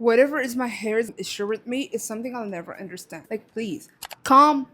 Whatever is my hair's issue with me is something I'll never understand. Like, please, calm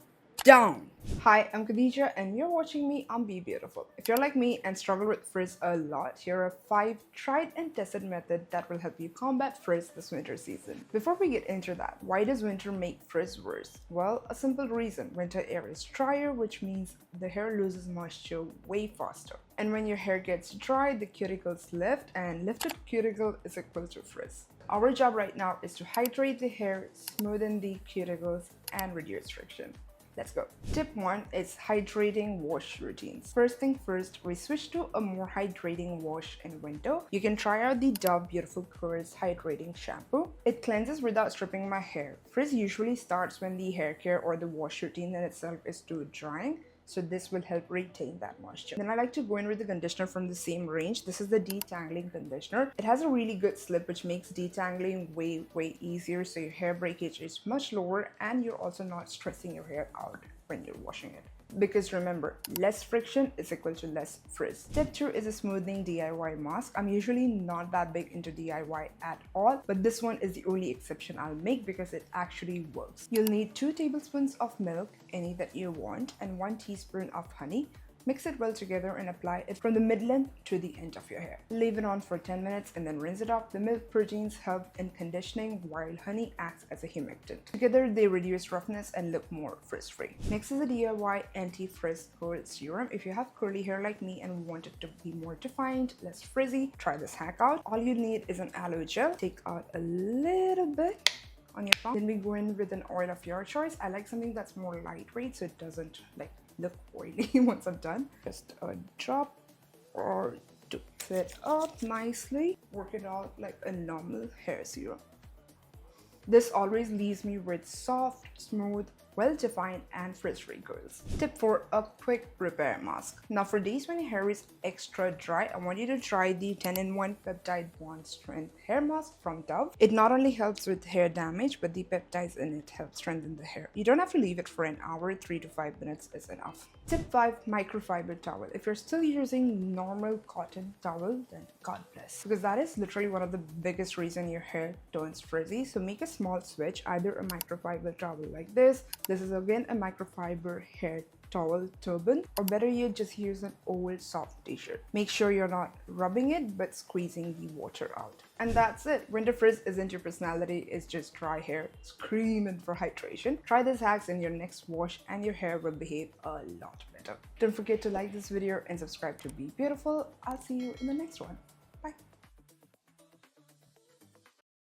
down. Hi, I'm Khadija and you're watching me on Be Beautiful. If you're like me and struggle with frizz a lot, here are 5 tried and tested methods that will help you combat frizz this winter season. Before we get into that, why does winter make frizz worse? Well, a simple reason. Winter air is drier, which means the hair loses moisture way faster. And when your hair gets dry, the cuticles lift, and lifted cuticle is equal to frizz. Our job right now is to hydrate the hair, smoothen the cuticles, and reduce friction. Let's go. Tip 1 is hydrating wash routines. First thing first, we switch to a more hydrating wash in winter. You can try out the Dove Beautiful Curls Hydrating Shampoo. It cleanses without stripping my hair. Frizz usually starts when the hair care or the wash routine in itself is too drying. So this will help retain that moisture. Then I like to go in with the conditioner from the same range. This is the Detangling conditioner. It has a really good slip which makes detangling way easier, so your hair breakage is much lower and you're also not stressing your hair out when you're washing it. Because remember, less friction is equal to less frizz. Step 2 is a smoothing DIY mask. I'm usually not that big into DIY at all, but this one is the only exception I'll make because it actually works. You'll need 2 tablespoons of milk, any that you want, and 1 teaspoon of honey. Mix it well together and apply it from the mid-length to the end of your hair. Leave it on for 10 minutes and then rinse it off. The milk proteins help in conditioning while honey acts as a humectant. Together they reduce roughness and look more frizz-free. Next is a DIY anti-frizz curl serum. If you have curly hair like me and want it to be more defined, less frizzy, try this hack out. All you need is an aloe gel. Take out a little bit on your palm. Then we go in with an oil of your choice. I like something that's more lightweight so it doesn't look oily once I'm done. Just a drop or to set up nicely. Work it out like a normal hair serum. This always leaves me with soft, smooth, well-defined and frizz-free curls. Tip 4, a quick repair mask. Now for days when your hair is extra dry, I want you to try the 10-in-1 Peptide Bond Strength Hair Mask from Dove. It not only helps with hair damage, but the peptides in it help strengthen the hair. You don't have to leave it for an hour, 3 to 5 minutes is enough. Tip 5, microfiber towel. If you're still using normal cotton towel, then God bless. Because that is literally one of the biggest reasons your hair turns frizzy. So make a small switch, either a microfiber towel like this. This is again a microfiber hair towel turban, or better yet, just use an old soft t-shirt. Make sure you're not rubbing it but squeezing the water out. And that's it. Winter frizz isn't your personality, it's just dry hair screaming for hydration. Try these hacks in your next wash and your hair will behave a lot better. Don't forget to like this video and subscribe to Be Beautiful. I'll see you in the next one.